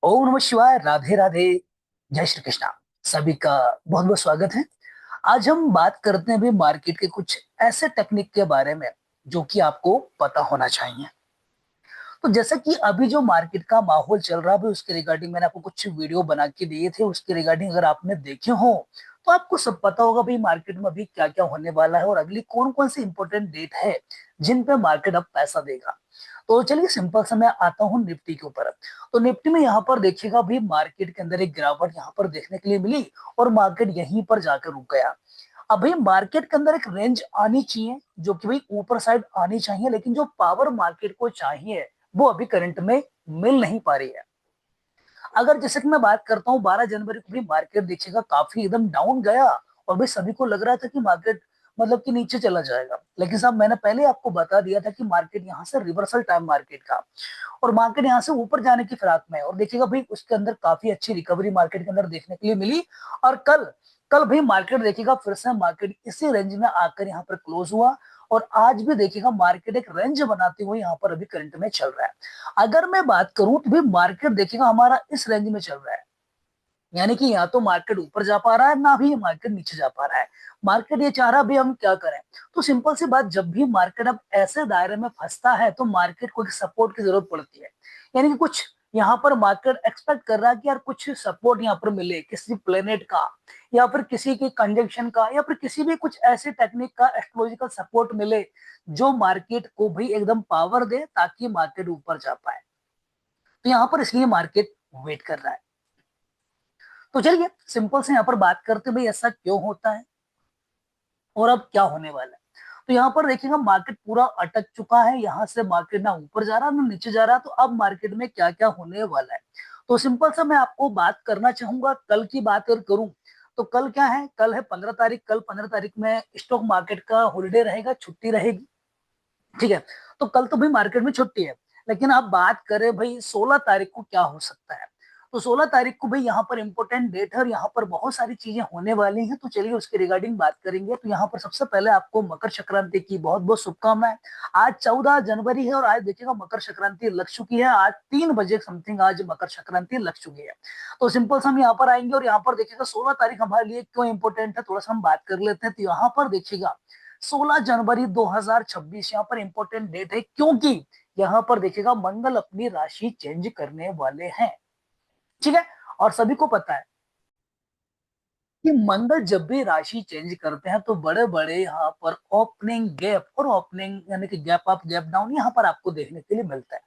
ओम नमः शिवाय। राधे राधे। जय श्री कृष्णा। सभी का बहुत बहुत स्वागत है। आज हम बात करते हैं भी मार्केट के कुछ ऐसे टेक्निक के बारे में जो कि आपको पता होना चाहिए। तो जैसा कि अभी जो मार्केट का माहौल चल रहा है उसके रिगार्डिंग मैंने आपको कुछ वीडियो बना के दिए थे। उसके रिगार्डिंग अगर आपने देखे हो तो आपको सब पता होगा भाई मार्केट में अभी क्या क्या होने वाला है और अगली कौन कौन सी इंपॉर्टेंट डेट है जिन पे मार्केट अब पैसा देगा। तो चलिए सिंपल सा मैं आता हूँ निफ्टी के ऊपर। तो निफ्टी में यहाँ पर देखिएगा भाई मार्केट के अंदर एक गिरावट यहाँ पर देखने के लिए मिली और मार्केट यहीं पर जाकर रुक गया। अब भाई मार्केट के अंदर एक रेंज आनी चाहिए जो कि भाई ऊपर साइड आनी चाहिए, लेकिन जो पावर मार्केट को चाहिए वो अभी करंट में मिल नहीं पा रही है। अगर जैसे कि मैं बात करता हूँ 12 जनवरी को भी मार्केट देखिएगा काफी एकदम डाउन गया और भाई सभी को लग रहा था कि मार्केट मतलब कि नीचे चला जाएगा, लेकिन साहब मैंने पहले आपको बता दिया था कि मार्केट यहाँ से रिवर्सल टाइम मार्केट का और मार्केट यहाँ से ऊपर जाने की फिराक में है। और देखिएगा भाई उसके अंदर काफी अच्छी रिकवरी मार्केट के अंदर देखने के लिए मिली। और कल कल भाई मार्केट देखिएगा फिर से मार्केट इसी रेंज में आकर यहाँ पर क्लोज हुआ और आज भी देखिएगा मार्केट एक रेंज बनाते हुए यहाँ पर अभी करंट में चल रहा है। अगर मैं बात करूं तो भी मार्केट देखिएगा हमारा इस रेंज में चल रहा है, यानी कि या तो मार्केट ऊपर जा पा रहा है ना भी मार्केट नीचे जा पा रहा है। मार्केट ये चाह रहा भी हम क्या करें। तो सिंपल सी बात, जब भी मार्केट अब ऐसे दायरे में फंसता है तो मार्केट को एक सपोर्ट की जरूरत पड़ती है। यानी कि कुछ यहाँ पर मार्केट एक्सपेक्ट कर रहा है कि यार कुछ सपोर्ट यहाँ पर मिले किसी प्लेनेट का या फिर किसी के कंजंक्शन का या फिर किसी भी कुछ ऐसे टेक्निक का एस्ट्रोलॉजिकल सपोर्ट मिले जो मार्केट को भी एकदम पावर दे ताकि मार्केट ऊपर जा पाए। तो यहाँ पर इसलिए मार्केट वेट कर रहा है। तो चलिए सिंपल से यहाँ पर बात करते भाई ऐसा क्यों होता है और अब क्या होने वाला है। तो यहाँ पर देखिएगा मार्केट पूरा अटक चुका है, यहाँ से मार्केट ना ऊपर जा रहा ना नीचे जा रहा। तो अब मार्केट में क्या क्या होने वाला है तो सिंपल सा मैं आपको बात करना चाहूंगा। कल की बात अगर करूं तो कल क्या है, कल है 15 तारीख। कल 15 तारीख में स्टॉक मार्केट का हॉलीडे रहेगा, छुट्टी रहेगी। ठीक है। तो कल तो भाई मार्केट में छुट्टी है, लेकिन अब बात करें भाई 16 तारीख को क्या हो सकता है। तो 16 तारीख को भाई यहाँ पर इंपॉर्टेंट डेट है और यहाँ पर बहुत सारी चीजें होने वाली हैं। तो चलिए उसके रिगार्डिंग बात करेंगे। तो यहाँ पर सबसे पहले आपको मकर संक्रांति की बहुत बहुत शुभकामनाएं। आज 14 जनवरी है और आज देखिएगा मकर संक्रांति लग चुकी है। आज 3 बजे समथिंग आज मकर संक्रांति लग चुकी है। तो सिंपल से हम यहाँ पर आएंगे और यहाँ पर देखिएगा 16 तारीख हमारे लिए क्यों इंपॉर्टेंट है थोड़ा सा हम बात कर लेते हैं। तो यहाँ पर देखिएगा 16 जनवरी 2026 यहाँ पर इंपॉर्टेंट डेट है क्योंकि यहाँ पर देखिएगा मंगल अपनी राशि चेंज करने वाले हैं। ठीक है। और सभी को पता है कि मंगल जब भी राशि चेंज करते हैं तो बड़े बड़े यहाँ पर ओपनिंग गैप और ओपनिंग यानी कि गैप अप गैप डाउन यहाँ पर आपको देखने के लिए मिलता है।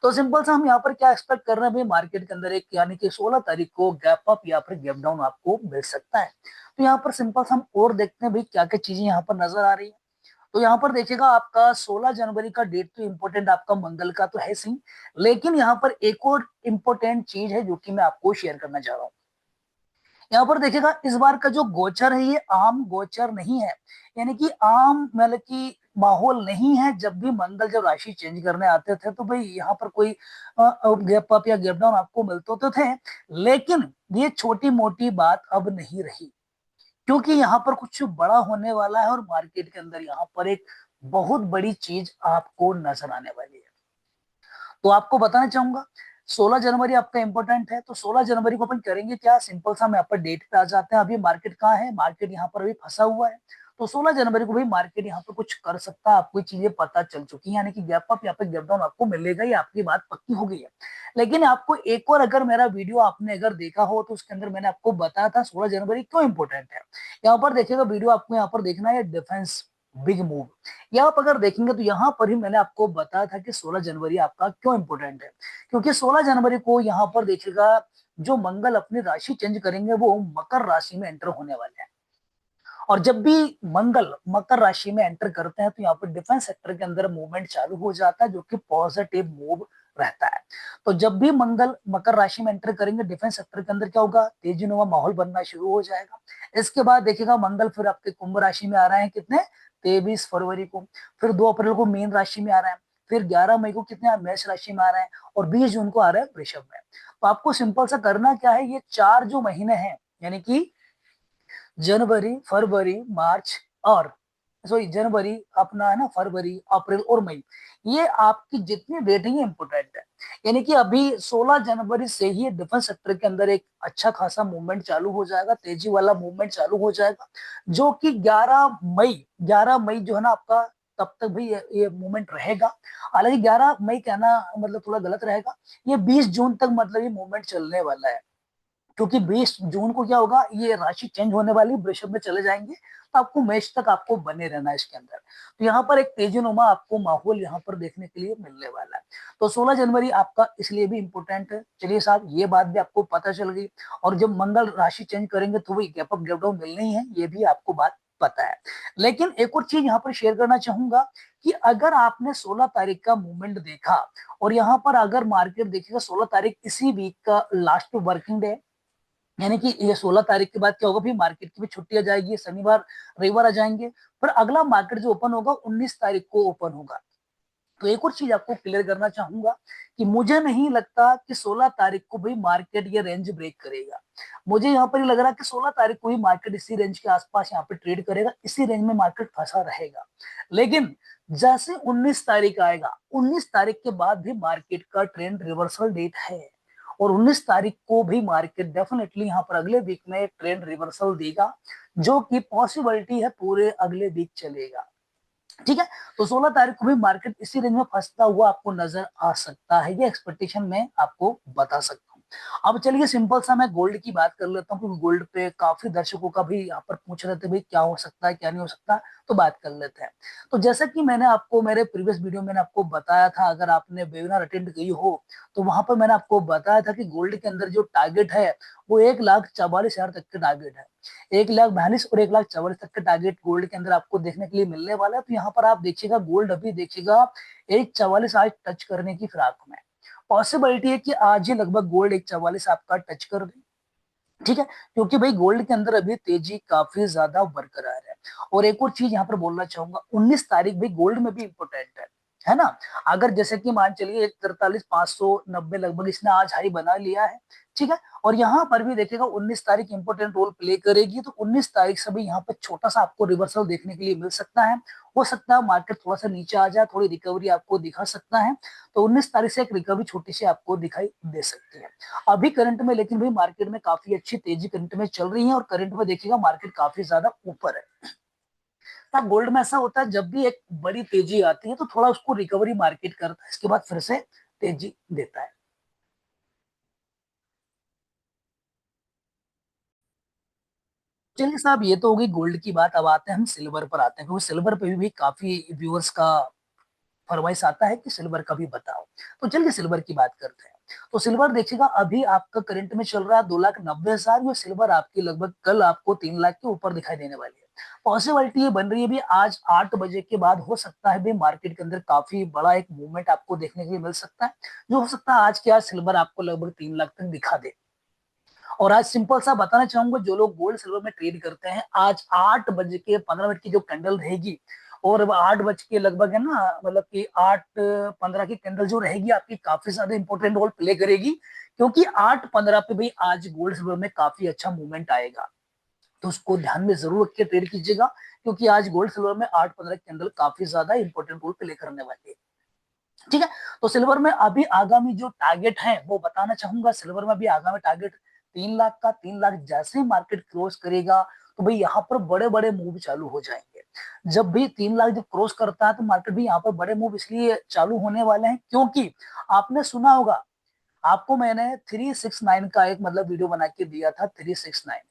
तो सिंपल सा हम यहाँ पर क्या एक्सपेक्ट कर रहे हैं भाई मार्केट के अंदर एक यानी कि 16 तारीख को गैप अप या फिर गैप डाउन आपको मिल सकता है। तो यहाँ पर सिंपल सा हम और देखते हैं भाई क्या क्या चीजें यहाँ पर नजर आ रही है। तो यहाँ पर देखिएगा आपका 16 जनवरी का डेट तो इंपॉर्टेंट आपका मंगल का तो है सही, लेकिन यहाँ पर एक और इंपॉर्टेंट चीज है जो कि मैं आपको शेयर करना चाह रहा हूँ। यहाँ पर देखिएगा इस बार का जो गोचर है ये आम गोचर नहीं है, यानी कि आम मतलब कि माहौल नहीं है। जब भी मंगल जब राशि चेंज करने आते थे तो भाई यहाँ पर कोई गैप अप या गैप डाउन आपको मिलते तो थे, लेकिन ये छोटी मोटी बात अब नहीं रही क्योंकि यहाँ पर कुछ बड़ा होने वाला है और मार्केट के अंदर यहाँ पर एक बहुत बड़ी चीज आपको नजर आने वाली है। तो आपको बताना चाहूंगा 16 जनवरी आपका इंपॉर्टेंट है। तो 16 जनवरी को अपन करेंगे क्या, सिंपल सा हम यहाँ पर डेट पे आ जाते हैं। अभी मार्केट कहाँ है, मार्केट यहाँ पर अभी फंसा हुआ है। तो 16 जनवरी को भी मार्केट यहाँ पर कुछ कर सकता है, आपको चीजें पता चल चुकी है, यानी कि गैप अप यहाँ पे गैप डाउन आपको मिलेगा, ये आपकी बात पक्की हो गई है। लेकिन आपको एक और अगर मेरा वीडियो आपने अगर देखा हो तो उसके अंदर मैंने आपको बताया था 16 जनवरी क्यों इंपॉर्टेंट है। यहाँ पर देखिएगा वीडियो आपको यहाँ पर देखना है डिफेंस बिग मूव। या आप अगर देखेंगे तो यहाँ पर ही मैंने आपको बताया था कि 16 जनवरी आपका क्यों इंपॉर्टेंट है, क्योंकि 16 जनवरी को यहाँ पर देखिएगा जो मंगल अपनी राशि चेंज करेंगे वो मकर राशि में एंटर होने वाले हैं। और जब भी मंगल मकर राशि में एंटर करते हैं तो यहाँ पर डिफेंस सेक्टर के अंदर मूवमेंट चालू हो जाता है जो कि पॉजिटिव मूव रहता है। तो जब भी मंगल मकर राशि में एंटर करेंगे डिफेंस सेक्टर के अंदर क्या होगा, तेजीनुमा माहौल बनना शुरू हो जाएगा। इसके बाद देखिएगा मंगल फिर आपके कुंभ राशि में आ रहे हैं कितने, 23 फरवरी को। फिर 2 अप्रैल को मीन राशि में आ रहे हैं। फिर 11 मई को कितने मेष राशि में आ रहे हैं और 20 जून को आ रहे हैं वृषभ में। तो आपको सिंपल सा करना क्या है, ये 4 जो महीने हैं यानी कि जनवरी फरवरी मार्च और सॉरी जनवरी अपना है ना, फरवरी अप्रैल और मई, ये आपकी जितनी डेट है ये इंपोर्टेंट है। यानी कि अभी 16 जनवरी से ही डिफेंस सेक्टर के अंदर एक अच्छा खासा मूवमेंट चालू हो जाएगा, तेजी वाला मूवमेंट चालू हो जाएगा, जो कि 11 मई जो है ना आपका, तब तक भी ये मूवमेंट रहेगा। हालांकि 11 मई कहना मतलब थोड़ा गलत रहेगा, ये 20 जून तक मतलब ये मूवमेंट चलने वाला है। क्योंकि 20 जून को क्या होगा, ये राशि चेंज होने वाली, वृषभ में चले जाएंगे, तो आपको मैच तक आपको बने रहना है इसके अंदर। तो यहाँ पर एक तेजीनुमा आपको माहौल यहाँ पर देखने के लिए मिलने वाला है। तो 16 जनवरी आपका इसलिए भी इंपॉर्टेंट है। चलिए साहब, ये बात भी आपको पता चल गई। और जब मंगल राशि चेंज करेंगे तो वही गैप अप गैप डाउन मिलनी ही है, ये भी आपको बात पता है। लेकिन एक और चीज यहाँ पर शेयर करना चाहूंगा कि अगर आपने 16 तारीख का मूवमेंट देखा, और यहाँ पर अगर मार्केट देखिएगा 16 तारीख इसी वीक का लास्ट वर्किंग डे, यानी कि ये 16 तारीख के बाद क्या होगा, फिर मार्केट की भी छुट्टी आ जाएगी, शनिवार रविवार आ जाएंगे। पर अगला मार्केट जो ओपन होगा 19 तारीख को ओपन होगा। तो एक और चीज आपको क्लियर करना चाहूंगा कि मुझे नहीं लगता कि 16 तारीख को भी मार्केट ये रेंज ब्रेक करेगा। मुझे यहाँ पर ये लग रहा है कि 16 तारीख को ही मार्केट इसी रेंज के आसपास यहाँ पे ट्रेड करेगा, इसी रेंज में मार्केट फंसा रहेगा। लेकिन जैसे 19 तारीख आएगा, 19 तारीख के बाद भी मार्केट का ट्रेंड रिवर्सल डेट है, और 19 तारीख को भी मार्केट डेफिनेटली यहाँ पर अगले वीक में ट्रेंड रिवर्सल देगा, जो कि पॉसिबिलिटी है पूरे अगले वीक चलेगा। ठीक है। तो 16 तारीख को भी मार्केट इसी रेंज में फंसता हुआ आपको नजर आ सकता है, ये एक्सपेक्टेशन मैं आपको बता सकता हूँ। अब चलिए सिंपल सा मैं गोल्ड की बात कर लेता हूँ, क्योंकि गोल्ड पे काफी दर्शकों का भी यहाँ पर पूछ रहे थे भाई क्या हो सकता है क्या नहीं हो सकता, तो बात कर लेते हैं। तो जैसा कि मैंने आपको मेरे प्रीवियस वीडियो में आपको बताया था, अगर आपने वेबिनार अटेंड की हो तो वहां पर मैंने आपको बताया था कि गोल्ड के अंदर जो टारगेट है वो 1,44,000 तक के टारगेट है। 1,42,000 और 1,44,000 तक के टारगेट गोल्ड के अंदर आपको देखने के लिए मिलने वाला है। तो यहाँ पर आप देखिएगा गोल्ड अभी देखिएगा 1,44 आज टच करने की फिराक में, पॉसिबिलिटी है कि आज ही लगभग गोल्ड 1,44 आपका टच कर दे। ठीक है, क्योंकि भाई गोल्ड के अंदर अभी तेजी काफी ज्यादा बरकरार है। और एक और चीज यहाँ पर बोलना चाहूंगा, 19 तारीख भी गोल्ड में भी इंपोर्टेंट है ना। अगर जैसे कि मान चलिए 1,43,590 लगभग इसने आज हाई बना लिया है, ठीक है, और यहाँ पर भी देखिएगा 19 तारीख इंपोर्टेंट रोल प्ले करेगी, तो 19 तारीख से भी यहाँ पर छोटा सा आपको रिवर्सल देखने के लिए मिल सकता है। हो सकता है मार्केट थोड़ा सा नीचे आ जाए, थोड़ी रिकवरी आपको दिखा सकता है। तो 19 तारीख से एक रिकवरी छोटी सी आपको दिखाई दे सकती है। अभी करंट में लेकिन भाई मार्केट में काफी अच्छी तेजी करंट में चल रही है, और करंट में देखिएगा मार्केट काफी ज्यादा ऊपर है। तब गोल्ड में ऐसा होता है, जब भी एक बड़ी तेजी आती है तो थोड़ा उसको रिकवरी मार्केट करता है, इसके बाद फिर से तेजी देता है। चलिए साहब, ये तो होगी गोल्ड की बात। अब आते हैं हम सिल्वर पर आते हैं, क्योंकि सिल्वर पे भी काफी व्यूअर्स का फरमाइश आता है कि सिल्वर का भी बताओ। तो चलिए सिल्वर की बात करते हैं। तो सिल्वर देखिएगा अभी आपका करंट में चल रहा है 2,90,000, ये सिल्वर आपकी लगभग कल आपको 3 लाख के ऊपर दिखाई देने वाली है। पॉसिबिलिटी ये बन रही है भी आज 8 बजे के बाद हो सकता है भी मार्केट के अंदर काफी बड़ा एक मूवमेंट आपको देखने के लिए मिल सकता है, जो हो सकता है आज के आज सिल्वर आपको लगभग 3 लाख तक दिखा दे। और आज सिंपल सा बताना चाहूंगा, जो लोग गोल्ड सिल्वर में ट्रेड करते हैं, आज 8 बज के 15 मिनट की जो कैंडल रहेगी, और 8 बज के लगभग है ना, मतलब कि 8:15 की कैंडल जो रहेगी आपकी काफी ज्यादा इंपॉर्टेंट रोल प्ले करेगी, क्योंकि 8:15 पे भी आज गोल्ड सिल्वर में काफी अच्छा मूवमेंट आएगा। तो उसको ध्यान में जरूर रख के ट्रेड कीजिएगा, क्योंकि आज गोल्ड सिल्वर में 8:15 की कैंडल काफी ज्यादा इंपॉर्टेंट रोल प्ले करने वाली है। ठीक है। तो सिल्वर में अभी आगामी जो टारगेट है वो बताना चाहूंगा। सिल्वर में भी आगामी टारगेट 3 लाख का, 3 लाख जैसे ही मार्केट क्रॉस करेगा तो भाई यहाँ पर बड़े बड़े मूव चालू हो जाएंगे। जब भी 3 लाख जब क्रॉस करता है तो मार्केट भी यहाँ पर बड़े मूव इसलिए चालू होने वाले हैं, क्योंकि आपने सुना होगा, आपको मैंने 369 का एक मतलब वीडियो बना के दिया था। 369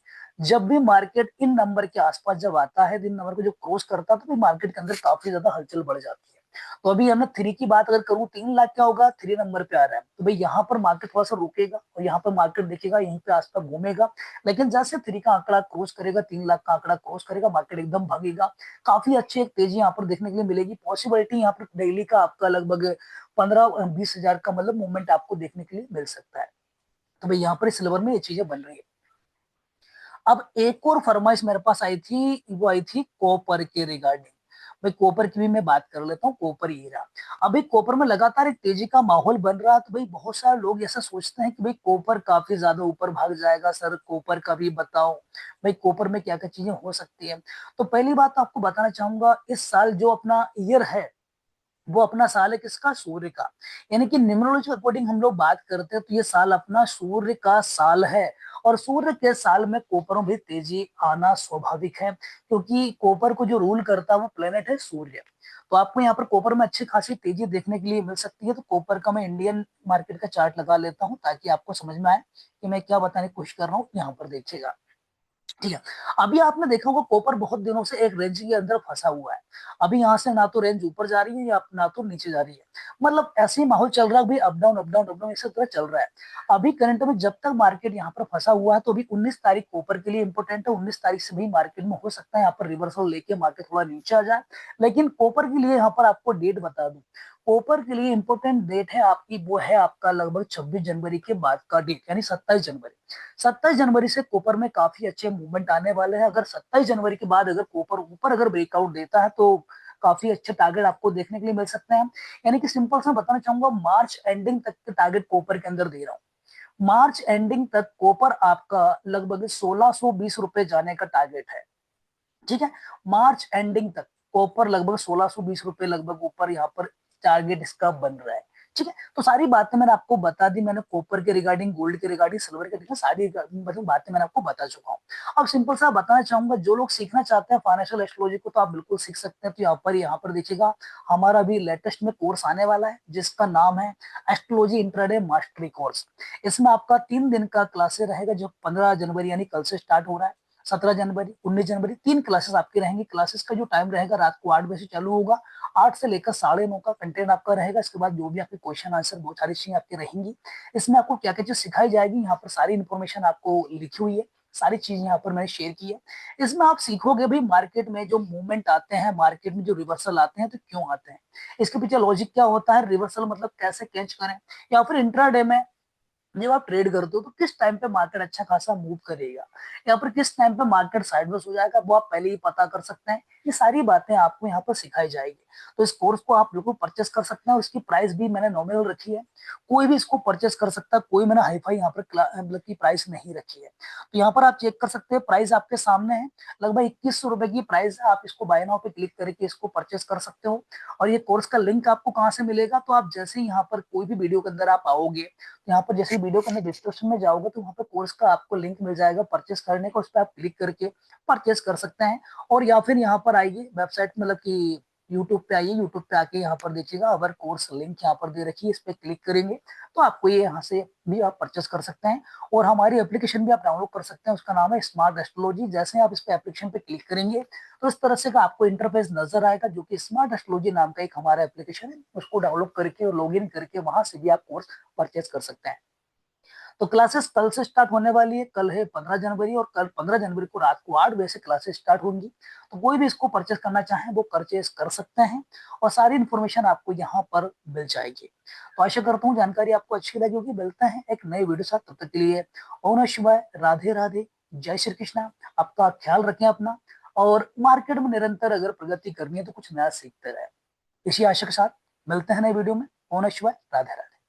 जब भी मार्केट इन नंबर के आसपास जब आता है, इन नंबर को जो क्रॉस करता है, तो भी मार्केट के अंदर काफी ज्यादा हलचल बढ़ जाती है। तो अभी हमने थ्री की बात अगर करूं, 3 लाख क्या होगा, 3 नंबर पे आ रहा है, तो भाई यहाँ पर मार्केट थोड़ा सा रुकेगा, और यहाँ पर मार्केट देखिएगा यहीं पे आसपास घूमेगा। लेकिन जैसे थ्री का आंकड़ा क्रॉस करेगा, 3 लाख का आंकड़ा क्रॉस करेगा, मार्केट एकदम भागेगा। काफी अच्छी एक तेजी यहाँ पर देखने के लिए मिलेगी। पॉसिबिलिटी यहाँ पर डेली का आपका लगभग 15-20 हजार का मतलब मूवमेंट आपको देखने के लिए मिल सकता है। तो भाई यहाँ पर सिल्वर में ये चीजें बन रही है। अब एक और फरमाइश मेरे पास आई थी, वो आई थी कॉपर के रिगार्डिंग। भाई कॉपर की भी मैं बात कर लेता हूँ, कॉपर हीरा। अभी कॉपर में लगातार एक तेजी का माहौल बन रहा है, तो भाई बहुत सारे लोग ऐसा सोचते हैं कि भाई कॉपर काफी ज्यादा ऊपर भाग जाएगा, सर कॉपर का भी बताओ, भाई कॉपर में क्या क्या चीजें हो सकती है। तो पहली बात तो आपको बताना चाहूंगा, इस साल जो अपना ईयर है वो अपना साल है किसका? सूर्य का। यानी कि न्यूमरोलॉजी के अकॉर्डिंग हम लोग बात करते हैं तो ये साल अपना सूर्य का साल है। और सूर्य के साल में कोपरों भी तेजी आना स्वाभाविक है, क्योंकि कोपर को जो रूल करता है वो प्लेनेट है सूर्य। तो आपको यहाँ पर कोपर में अच्छी खासी तेजी देखने के लिए मिल सकती है। तो कोपर का मैं इंडियन मार्केट का चार्ट लगा लेता हूँ ताकि आपको समझ में आए कि मैं क्या बताने की कोशिश कर रहा हूँ। यहाँ पर देखिएगा, ठीक है। अभी आपने देखा होगा कॉपर बहुत दिनों से एक रेंज के अंदर फंसा हुआ है। अभी यहाँ से ना तो रेंज ऊपर जा रही है या ना तो नीचे जा रही है, मतलब ऐसे ही माहौल चल रहा है भाई, up down up down up down इसी तरह चल रहा है। अभी करंट में जब तक मार्केट यहाँ पर फंसा हुआ है तो अभी 19 तारीख कॉपर के लिए इंपॉर्टेंट है। 19 तारीख से भी मार्केट में हो सकता है यहाँ पर रिवर्सल लेके मार्केट थोड़ा नीचे आ जाए। लेकिन कॉपर के लिए यहाँ पर आपको डेट बता दूं, कॉपर के लिए इंपॉर्टेंट डेट है आपकी, वो है आपका लगभग 26 जनवरी के बाद का डेट, यानी 27 जनवरी। 27 जनवरी से कॉपर में काफी अच्छे मूवमेंट आने वाले हैं। अगर 27 जनवरी के बाद अगर कॉपर ऊपर अगर ब्रेकआउट देता है तो काफी अच्छे टारगेट आपको देखने के लिए मिल सकते हैं। यानी कि सिंपल सा बताना चाहूंगा, मार्च एंडिंग तक के टारगेट कॉपर के अंदर दे रहा हूँ। मार्च एंडिंग तक कॉपर आपका लगभग 1620 रुपए जाने का टारगेट है, ठीक है। मार्च एंडिंग तक कॉपर लगभग 1620 रुपए लगभग ऊपर यहाँ पर टारगेट इसका बन रहा है, ठीक है। तो सारी बातें मैंने आपको बता दी, मैंने कॉपर के रिगार्डिंग, गोल्ड के रिगार्डिंग, सिल्वर के रिगार्डिंग सारी मतलब बातें मैंने आपको बता चुका हूँ। अब सिंपल सा बताना चाहूंगा, जो लोग सीखना चाहते हैं फाइनेंशियल एस्ट्रोलॉजी को तो आप बिल्कुल सीख सकते हैं। तो यहाँ पर देखिएगा, हमारा भी लेटेस्ट में कोर्स आने वाला है जिसका नाम है एस्ट्रोलॉजी इंट्राडे मास्टरी कोर्स। इसमें आपका 3 दिन का क्लासेस रहेगा, जो 15 जनवरी यानी कल से स्टार्ट हो रहा है। 17 जनवरी, 19 जनवरी, 3 क्लासेस आपकी रहेंगी। क्लासेस का जो टाइम रहेगा रात को 8 बजे से चालू होगा। 8 से लेकर 9:30 का कंटेंट आपका रहेगा। इसके बाद जो भी आपके क्वेश्चन आंसर बहुत सारी चीजें आपकी रहेंगी। इसमें आपको क्या क्या चीज सिखाई जाएगी, यहाँ पर सारी इन्फॉर्मेशन आपको लिखी हुई है, सारी चीज यहाँ पर मैंने शेयर की है। इसमें आप सीखोगे भी मार्केट में जो मूवमेंट आते हैं, मार्केट में जो रिवर्सल आते हैं तो क्यों आते हैं, इसके पीछे लॉजिक क्या होता है, रिवर्सल मतलब कैसे कैच करें, या फिर इंट्राडे में जब आप ट्रेड करते हो तो किस टाइम पे मार्केट अच्छा खासा मूव करेगा, या फिर किस टाइम पे मार्केट साइडवेज हो जाएगा, वो आप पहले ही पता कर सकते हैं। ये सारी बातें आपको यहाँ पर सिखाई जाएगी। तो इस कोर्स को आप बिल्कुल परचेस कर सकते हैं, और इसकी प्राइस भी मैंने नॉमिनल रखी है। कोई भी इसको परचेस कर सकता है, कोई मैंने हाईफाई यहाँ पर मतलब की प्राइस नहीं रखी है। तो यहाँ पर आप चेक कर सकते हैं, प्राइस आपके सामने है, लगभग 2100 रुपए की प्राइस है। आप इसको बाय नाउ पे क्लिक करके इसको परचेस कर सकते हो। और ये कोर्स का लिंक आपको कहाँ से मिलेगा, तो आप जैसे ही यहाँ पर कोई भी वीडियो के अंदर आप आओगे, यहाँ पर जैसे वीडियो के अंदर डिस्क्रिप्शन में जाओगे तो वहाँ पे कोर्स का आपको लिंक मिल जाएगा परचेस करने का, उस पर आप क्लिक करके परचेस कर सकते हैं। और या फिर यहाँ पर आइए वेबसाइट, मतलब कि यूट्यूब पे आइए, यूट्यूब पे आके यहाँ पर देखिएगा अवर कोर्स लिंक यहाँ पर दे रखी है, इस पे क्लिक करेंगे तो आपको ये यहाँ से भी आप परचेस कर सकते हैं। और हमारी एप्लीकेशन भी आप डाउनलोड कर सकते हैं, उसका नाम है स्मार्ट एस्ट्रोलॉजी। जैसे ही आप इस पे एप्लीकेशन पे क्लिक करेंगे तो इस तरह से का आपको इंटरफेस नजर आएगा, जो कि स्मार्ट एस्ट्रोलॉजी नाम का एक हमारा एप्लीकेशन है। उसको डाउनलोड करके और लॉग इन करके वहां से भी आप कोर्स परचेस कर सकते हैं। तो क्लासेस कल से स्टार्ट होने वाली है, कल है 15 जनवरी, और कल 15 जनवरी को रात को 8 बजे से क्लासेस स्टार्ट होंगी। तो कोई भी इसको परचेस करना चाहे वो परचेस कर सकते हैं, और सारी इन्फॉर्मेशन आपको यहाँ पर मिल जाएगी। तो आशा करता हूँ जानकारी आपको अच्छी लगी होगी। मिलते हैं एक नए वीडियो साथ, तब तक के लिए ओम नमः शिवाय, राधे राधे, जय श्री कृष्णा। आपका ख्याल रखें अपना, और मार्केट में निरंतर अगर प्रगति करनी है तो कुछ नया सीखते रहे। इसी आशा के साथ मिलते हैं नए वीडियो में। ओम नमः शिवाय, राधे राधे।